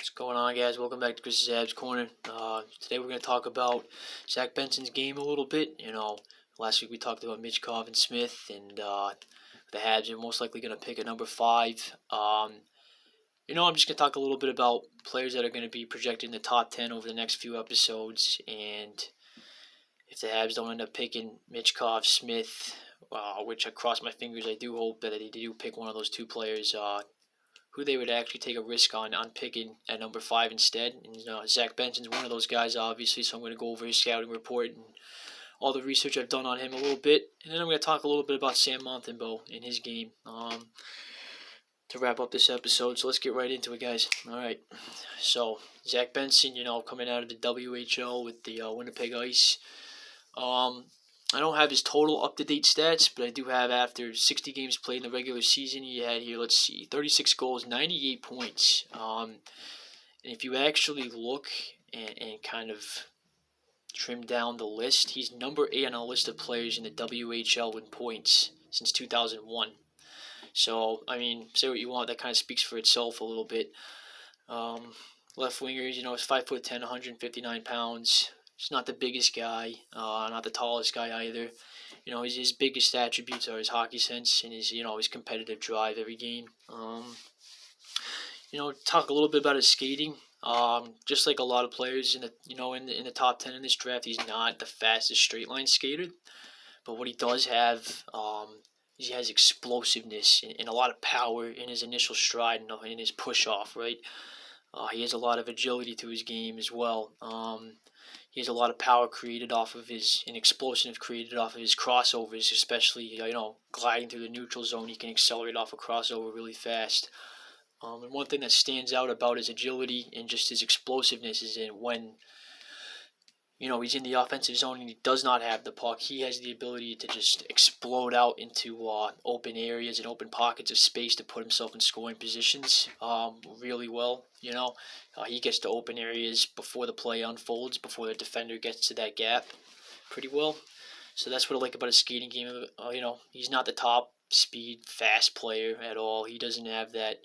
What's going on, guys? Welcome back to Chris's Habs Corner. Today we're going to talk about Zach Benson's game a little bit. Last week we talked about Michkov and Smith, and the Habs are most likely going to pick at number 5. I'm just going to talk a little bit about players that are going to be projected in the top 10 over the next few episodes, and if the Habs don't end up picking Michkov, Smith, which I cross my fingers, I do hope that they do pick one of those two players, who they would actually take a risk on picking at number 5 instead. And Zach Benson's one of those guys, obviously, so I'm going to go over his scouting report and all the research I've done on him a little bit. And then I'm going to talk a little bit about Sam Montembeault in his game to wrap up this episode. So let's get right into it, guys. All right. So Zach Benson, coming out of the WHL with the Winnipeg Ice. I don't have his total up-to-date stats, but I do have after 60 games played in the regular season, he had here, 36 goals, 98 points. And if you actually look and kind of trim down the list, he's number 8 on a list of players in the WHL in points since 2001. So, say what you want, that kind of speaks for itself a little bit. Left wingers, is 5'10", 159 pounds. He's not the biggest guy, not the tallest guy either. His biggest attributes are his hockey sense and his competitive drive every game. Talk a little bit about his skating. Just like a lot of players in the top 10 in this draft, he's not the fastest straight line skater. But what he does have, he has explosiveness and a lot of power in his initial stride and in his push off. Right, he has a lot of agility to his game as well. He has a lot of power created off of and explosive created off of his crossovers, especially, gliding through the neutral zone. He can accelerate off a crossover really fast. And one thing that stands out about his agility and just his explosiveness is when, he's in the offensive zone and he does not have the puck, he has the ability to just explode out into open areas and open pockets of space to put himself in scoring positions really well. He gets to open areas before the play unfolds, before the defender gets to that gap pretty well. So that's what I like about his skating game. He's not the top speed, fast player at all. He doesn't have that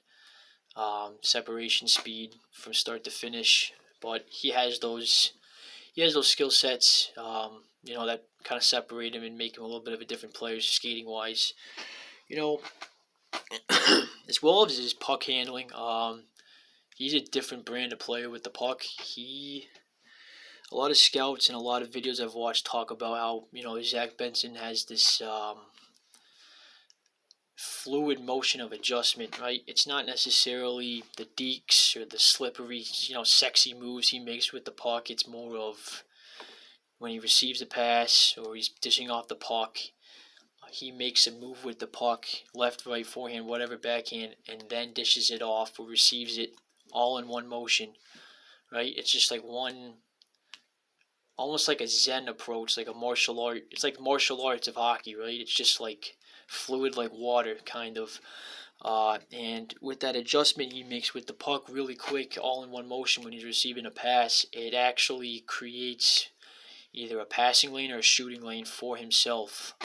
separation speed from start to finish, but he has those skill sets, that kind of separate him and make him a little bit of a different player skating wise. As well as his puck handling, he's a different brand of player with the puck. A lot of scouts and a lot of videos I've watched talk about how, Zach Benson has this fluid motion of adjustment, right? It's not necessarily the dekes or the slippery, sexy moves he makes with the puck. It's more of when he receives a pass or he's dishing off the puck, he makes a move with the puck, left, right, forehand, whatever, backhand, and then dishes it off or receives it all in one motion, right? It's just like almost like a Zen approach, like a martial art. It's like martial arts of hockey, right? It's just like fluid like water, kind of. And with that adjustment he makes with the puck really quick, all in one motion when he's receiving a pass, it actually creates either a passing lane or a shooting lane for himself.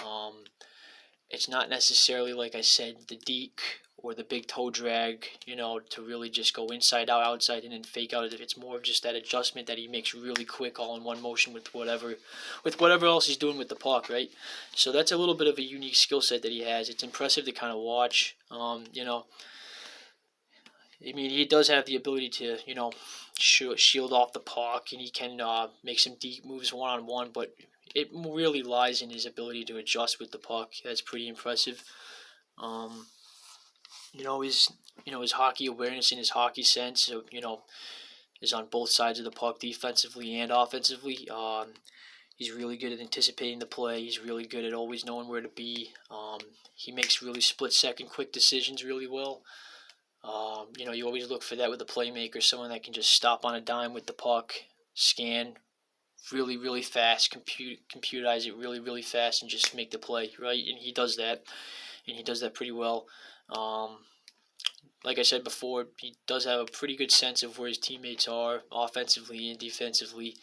It's not necessarily, like I said, the deke or the big toe drag, to really just go inside out, outside in, and fake out. It's more of just that adjustment that he makes really quick, all in one motion with whatever else he's doing with the puck, right? So that's a little bit of a unique skill set that he has. It's impressive to kind of watch. He does have the ability to, shield off the puck, and he can make some deep moves one-on-one, but it really lies in his ability to adjust with the puck. That's pretty impressive. His hockey awareness and his hockey sense, is on both sides of the puck, defensively and offensively. He's really good at anticipating the play. He's really good at always knowing where to be. He makes really split-second quick decisions really well. You always look for that with a playmaker, someone that can just stop on a dime with the puck, scan really, really fast, computerize it really, really fast, and just make the play, right? And he does that, and he does that pretty well. Like I said before, he does have a pretty good sense of where his teammates are offensively and defensively.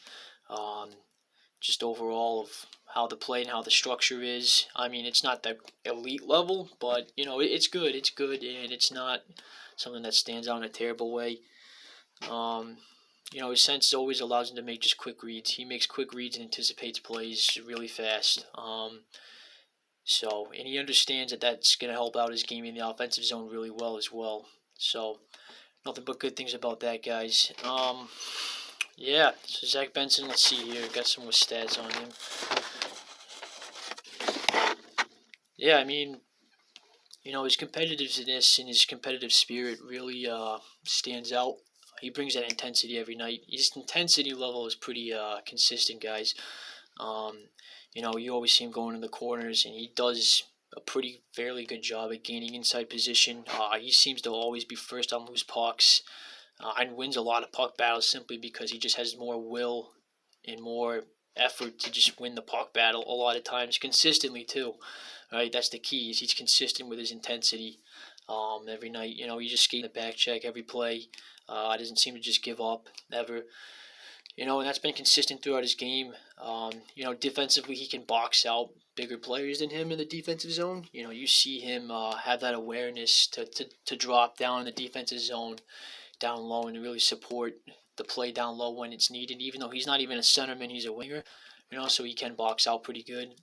Just overall of how the play and how the structure is. It's not the elite level, but, it's good. It's good, and it's not something that stands out in a terrible way. His sense always allows him to make just quick reads. He makes quick reads and anticipates plays really fast. And he understands that that's going to help out his game in the offensive zone really well as well. So, nothing but good things about that, guys. So Zach Benson, let's see here. Got some more stats on him. Yeah, I mean, his competitiveness and his competitive spirit really stands out. He brings that intensity every night. His intensity level is pretty consistent, guys. You always see him going in the corners, and he does a fairly good job at gaining inside position. He seems to always be first on loose pucks and wins a lot of puck battles simply because he just has more will and more effort to just win the puck battle a lot of times consistently too. Right, that's the key. Is he's consistent with his intensity every night. He just skating the back check every play. Doesn't seem to just give up ever. And that's been consistent throughout his game. Defensively, he can box out bigger players than him in the defensive zone. You see him have that awareness to drop down in the defensive zone, down low, and really support the play down low when it's needed. Even though he's not even a centerman, he's a winger. So he can box out pretty good.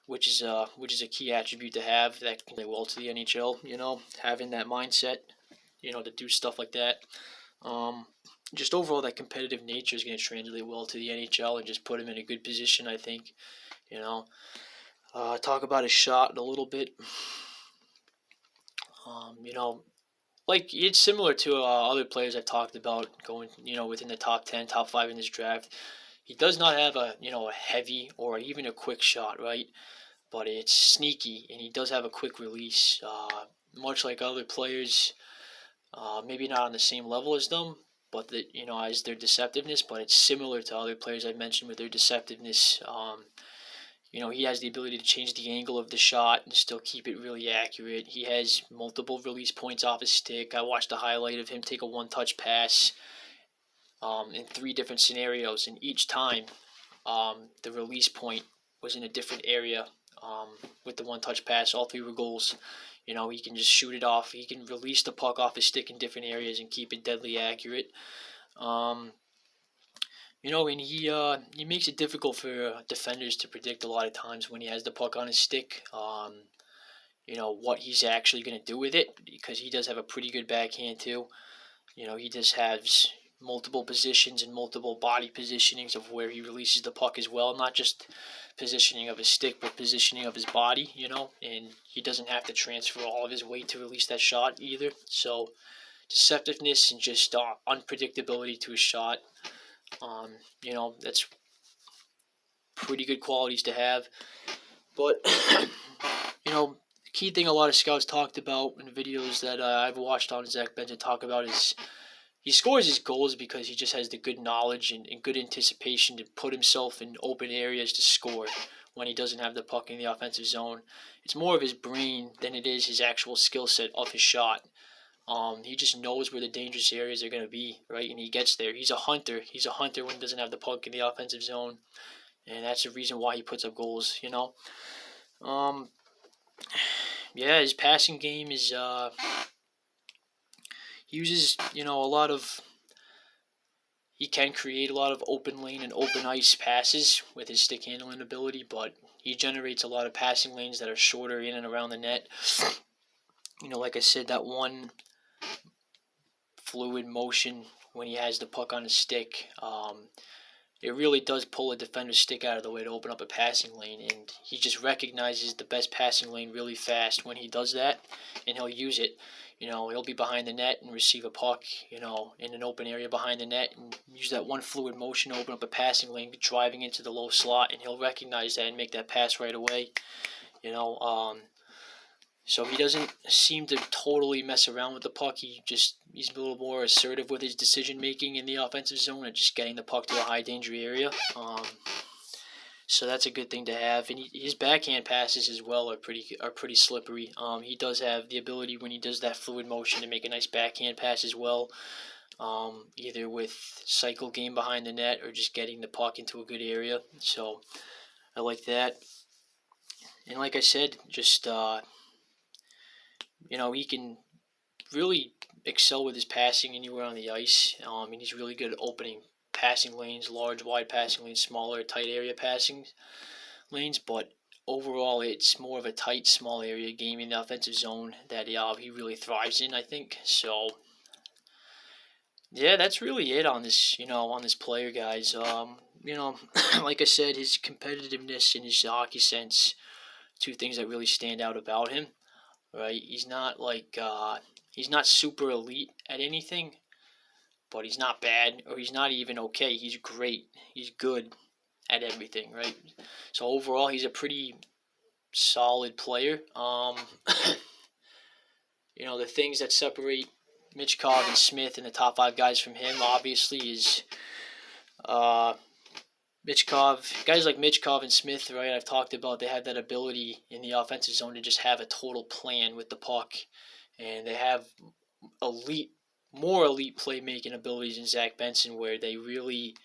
Which is a key attribute to have that can play well to the NHL. Having that mindset, to do stuff like that. Just overall, that competitive nature is going to translate well to the NHL and just put him in a good position, I think. Talk about his shot a little bit. It's similar to other players I've talked about going, within the top 10, top 5 in this draft. He does not have a heavy or even a quick shot, right? But it's sneaky, and he does have a quick release. Much like other players, maybe not on the same level as them, but as their deceptiveness. But it's similar to other players I've mentioned with their deceptiveness. He has the ability to change the angle of the shot and still keep it really accurate. He has multiple release points off his stick. I watched a highlight of him take a one-touch pass in 3 different scenarios, and each time the release point was in a different area. With the one-touch pass, all 3 were goals. He can just shoot it off. He can release the puck off his stick in different areas and keep it deadly accurate. And he makes it difficult for defenders to predict a lot of times when he has the puck on his stick. What he's actually going to do with it, because he does have a pretty good backhand too. He just has multiple positions and multiple body positionings of where he releases the puck as well, not just positioning of his stick, but positioning of his body, and he doesn't have to transfer all of his weight to release that shot either. So deceptiveness and just unpredictability to his shot, that's pretty good qualities to have. But the key thing a lot of scouts talked about in videos that I've watched on Zach Benson talk about is he scores his goals because he just has the good knowledge and good anticipation to put himself in open areas to score when he doesn't have the puck in the offensive zone. It's more of his brain than it is his actual skill set of his shot. He just knows where the dangerous areas are going to be, right? And he gets there. He's a hunter. He's a hunter when he doesn't have the puck in the offensive zone. And that's the reason why he puts up goals, his passing game is... He uses, he can create a lot of open lane and open ice passes with his stick handling ability, but he generates a lot of passing lanes that are shorter in and around the net. Like I said, that one fluid motion when he has the puck on his stick, it really does pull a defender's stick out of the way to open up a passing lane, and he just recognizes the best passing lane really fast when he does that, and he'll use it. He'll be behind the net and receive a puck, in an open area behind the net and use that one fluid motion to open up a passing lane, driving into the low slot, and he'll recognize that and make that pass right away, So he doesn't seem to totally mess around with the puck. He's a little more assertive with his decision making in the offensive zone and just getting the puck to a high danger area. So that's a good thing to have. And his backhand passes as well are pretty slippery. He does have the ability when he does that fluid motion to make a nice backhand pass as well, either with cycle game behind the net or just getting the puck into a good area. So I like that. And like I said, just he can really excel with his passing anywhere on the ice. And he's really good at opening passing lanes, large, wide passing lanes, smaller, tight area passing lanes. But overall, it's more of a tight, small area game in the offensive zone that he really thrives in, I think. So, yeah, that's really it on this, on this player, guys. Like I said, his competitiveness and his hockey sense, two things that really stand out about him. Right? He's not super elite at anything, but he's not bad, or he's not even okay. He's great. He's good at everything, right? So overall, he's a pretty solid player. The things that separate Michkov and Smith and the top 5 guys from him, obviously, is guys like Michkov and Smith, right? I've talked about they have that ability in the offensive zone to just have a total plan with the puck, and they have more elite playmaking abilities in Zach Benson, where they really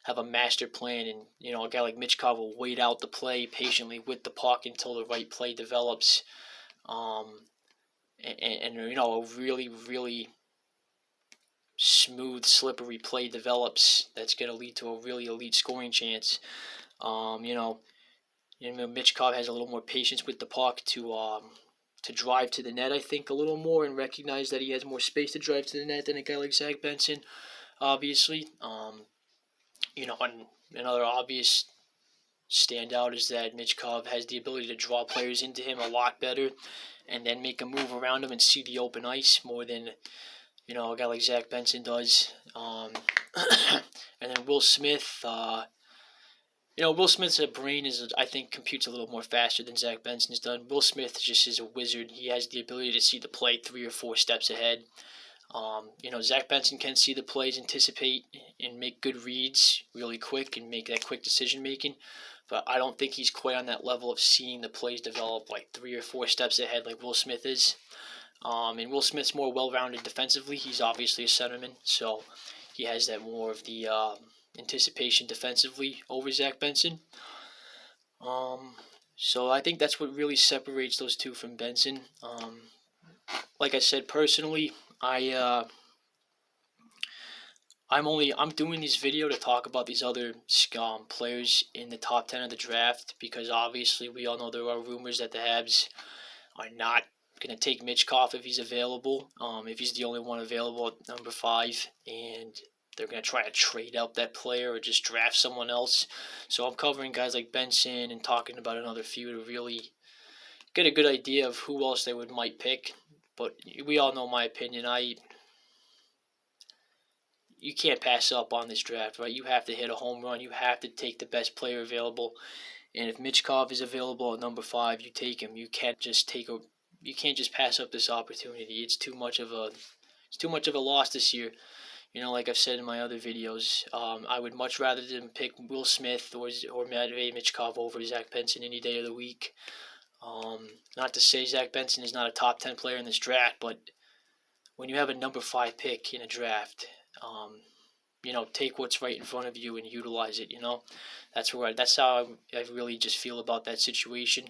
have a master plan. And a guy like Michkov will wait out the play patiently with the puck until the right play develops, and a really, really smooth, slippery play develops that's going to lead to a really elite scoring chance. Michkov has a little more patience with the puck to drive to the net, I think, a little more, and recognize that he has more space to drive to the net than a guy like Zach Benson, obviously. And another obvious standout is that Michkov has the ability to draw players into him a lot better and then make a move around him and see the open ice more than a guy like Zach Benson does. And then Will Smith, Will Smith's brain I think, computes a little more faster than Zach Benson's done. Will Smith just is a wizard. He has the ability to see the play 3 or 4 steps ahead. Zach Benson can see the plays, anticipate, and make good reads really quick and make that quick decision making. But I don't think he's quite on that level of seeing the plays develop like 3 or 4 steps ahead like Will Smith is. And Will Smith's more well-rounded defensively. He's obviously a centerman, so he has that more of the anticipation defensively over Zach Benson. So I think that's what really separates those two from Benson. Like I said, personally, I'm doing this video to talk about these other players in the top 10 of the draft, because obviously we all know there are rumors that the Habs are not going to take Michkov if he's available, if he's the only one available at number 5, and they're going to try to trade out that player or just draft someone else. So I'm covering guys like Benson and talking about another few to really get a good idea of who else they might pick. But we all know my opinion. You can't pass up on this draft, right? You have to hit a home run. You have to take the best player available. And if Michkov is available at number 5, you take him. You can't just pass up this opportunity. It's too much of a loss this year. Like I've said in my other videos, I would much rather them pick Will Smith or Matvei Michkov over Zach Benson any day of the week. Not to say Zach Benson is not a top 10 player in this draft, but when you have a number 5 pick in a draft, take what's right in front of you and utilize it. That's how I really just feel about that situation.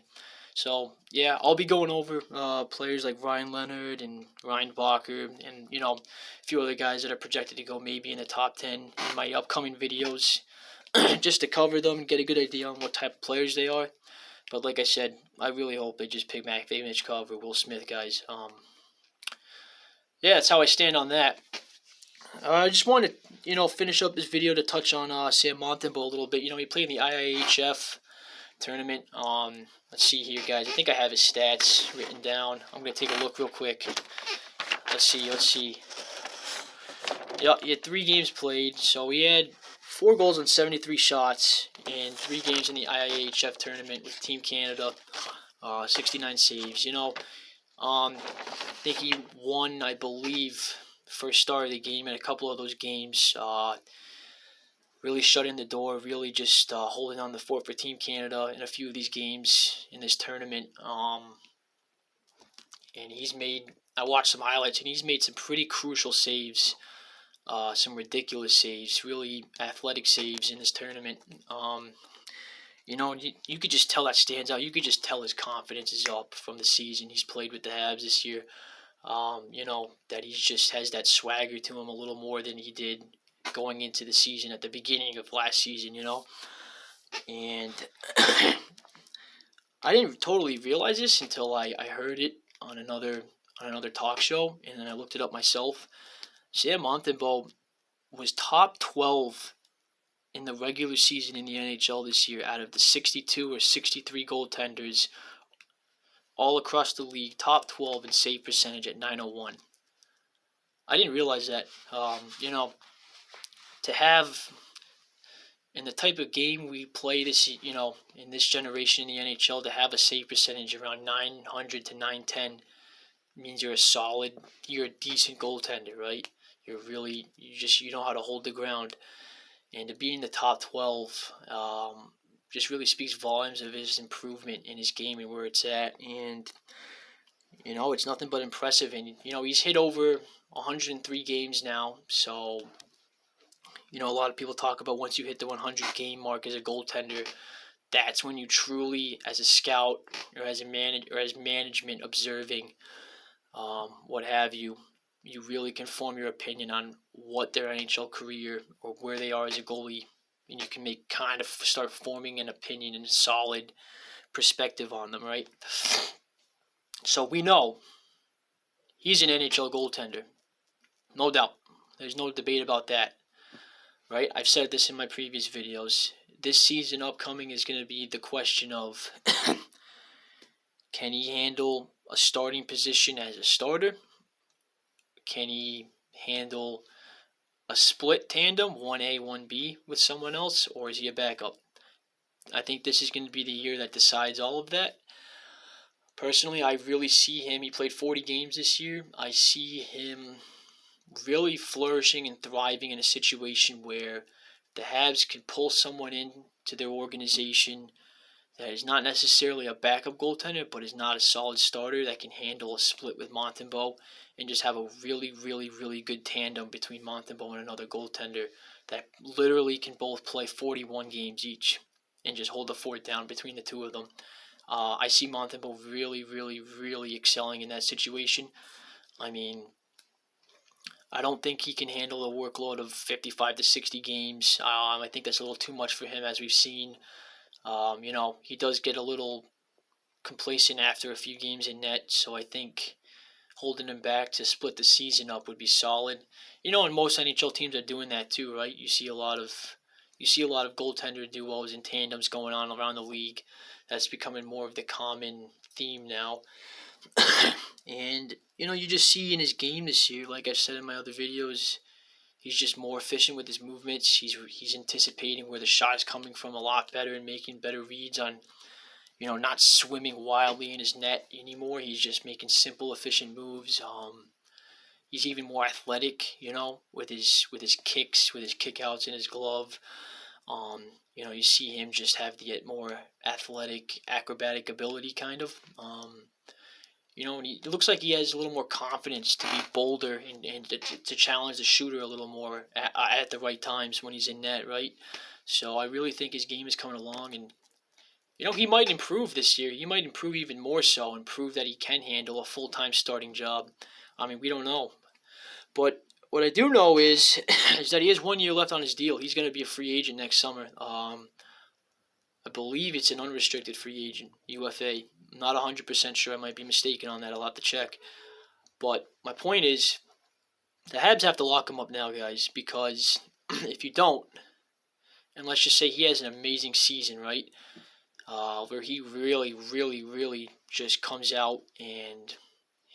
So yeah, I'll be going over players like Ryan Leonard and Ryan Bacher and a few other guys that are projected to go maybe in the top 10 in my upcoming videos, just to cover them and get a good idea on what type of players they are. But like I said, I really hope they just pick Matvei Michkov or Will Smith, guys. Yeah, that's how I stand on that. I just wanted to finish up this video to touch on Sam Montembeault a little bit. He played in the IIHF tournament. Let's see here, guys. I think I have his stats written down. I'm going to take a look real quick. Let's see. Yeah, he had 3 games played. So he had 4 goals on 73 shots in 3 games in the IIHF tournament with Team Canada. 69 saves. I think he won, I believe, first start of the game in a couple of those games. Really shutting the door, really just holding on the fort for Team Canada in a few of these games in this tournament. And I watched some highlights, and he's made some pretty crucial saves, some ridiculous saves, really athletic saves in this tournament. You could just tell that stands out. You could just tell his confidence is up from the season he's played with the Habs this year. That he just has that swagger to him a little more than he did going into the season at the beginning of last season, And I didn't totally realize this until I heard it on another talk show, and then I looked it up myself. Sam Montembeault was top 12 in the regular season in the NHL this year out of the 62 or 63 goaltenders all across the league, top 12 in save percentage at .901. I didn't realize that. To have in the type of game we play in this generation in the NHL, to have a save percentage around 900 to 910 means you're a decent goaltender, right? You know how to hold the ground. And to be in the top 12 just really speaks volumes of his improvement in his game and where it's at. And, it's nothing but impressive. And, he's hit over 103 games now. So, a lot of people talk about once you hit the 100 game mark as a goaltender, that's when you truly, as a scout or as management observing, what have you, you really can form your opinion on what their NHL career or where they are as a goalie, and you can start forming an opinion and a solid perspective on them, right? So we know he's an NHL goaltender, no doubt. There's no debate about that, right? I've said this in my previous videos. This season upcoming is going to be the question of can he handle a starting position as a starter? Can he handle a split tandem, 1A, 1B, with someone else, or is he a backup? I think this is going to be the year that decides all of that. Personally, I really see him. He played 40 games this year. I see him really flourishing and thriving in a situation where the Habs can pull someone into their organization that is not necessarily a backup goaltender, but is not a solid starter that can handle a split with Montembeault and just have a really, really, really good tandem between Montembeault and another goaltender that literally can both play 41 games each and just hold the fort down between the two of them. I see Montembeault really, really, really excelling in that situation. I mean, I don't think he can handle a workload of 55 to 60 games. I think that's a little too much for him, as we've seen. He does get a little complacent after a few games in net, so I think holding him back to split the season up would be solid. And most NHL teams are doing that too, right? You see a lot of goaltender duos and tandems going on around the league. That's becoming more of the common theme now. And you just see in his game this year, like I said in my other videos, he's just more efficient with his movements. He's anticipating where the shot is coming from a lot better and making better reads on, not swimming wildly in his net anymore. He's just making simple, efficient moves. He's even more athletic, with his kicks, with his kickouts in his glove. You see him just have the more athletic, acrobatic ability, kind of. And it looks like he has a little more confidence to be bolder and to challenge the shooter a little more at the right times when he's in net, right? So I really think his game is coming along, and he might improve this year. He might improve even more so and prove that he can handle a full-time starting job. I mean, we don't know. But what I do know is that he has 1 year left on his deal. He's going to be a free agent next summer. I believe it's an unrestricted free agent, UFA. I'm not 100% sure. I might be mistaken on that. I'll have to check. But my point is, the Habs have to lock him up now, guys, because if you don't, and let's just say he has an amazing season, right, where he really, really, really just comes out and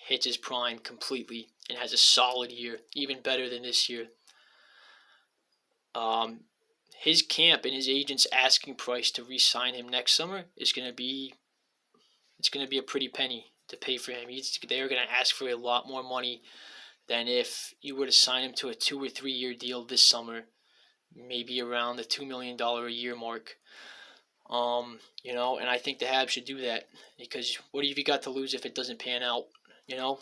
hits his prime completely and has a solid year, even better than this year. His camp and his agent's asking price to re-sign him next summer is going to be a pretty penny to pay for him. They're going to ask for a lot more money than if you were to sign him to a 2 or 3 year deal this summer, maybe around the $2 million a year mark. And I think the Habs should do that, because what have you got to lose if it doesn't pan out? You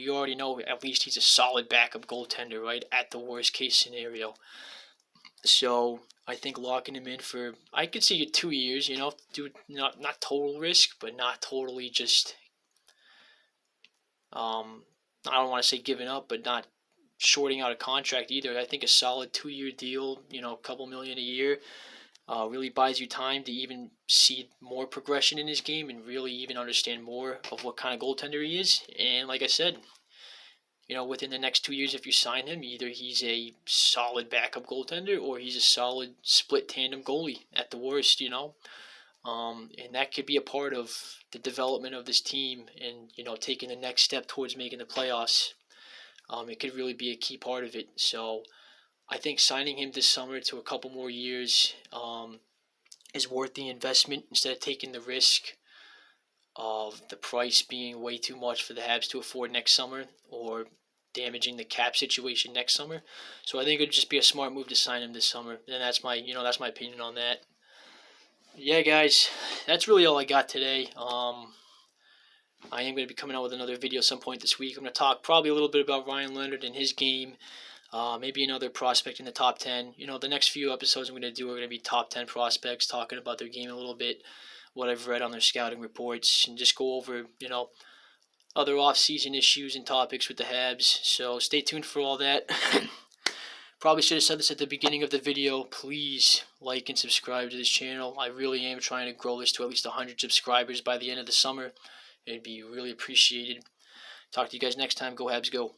already know at least he's a solid backup goaltender, right, at the worst case scenario. So I think locking him in for, I could see it 2 years, do not total risk, but not totally just I don't want to say giving up, but not shorting out a contract either. I think a solid 2-year deal, a couple million a year, really buys you time to even see more progression in his game and really even understand more of what kind of goaltender he is. And like I said, within the next 2 years, if you sign him, either he's a solid backup goaltender or he's a solid split tandem goalie at the worst. And that could be a part of the development of this team and, taking the next step towards making the playoffs. It could really be a key part of it. So I think signing him this summer to a couple more years is worth the investment instead of taking the risk of the price being way too much for the Habs to afford next summer or damaging the cap situation next summer. So I think it would just be a smart move to sign him this summer. And that's my opinion on that. Yeah, guys, that's really all I got today. I am going to be coming out with another video some point this week. I'm going to talk probably a little bit about Ryan Leonard and his game. Maybe another prospect in the top 10. The next few episodes I'm going to do are going to be top 10 prospects, talking about their game a little bit, what I've read on their scouting reports, and just go over, other off-season issues and topics with the Habs. So stay tuned for all that. Probably should have said this at the beginning of the video. Please like and subscribe to this channel. I really am trying to grow this to at least 100 subscribers by the end of the summer. It'd be really appreciated. Talk to you guys next time. Go Habs, go.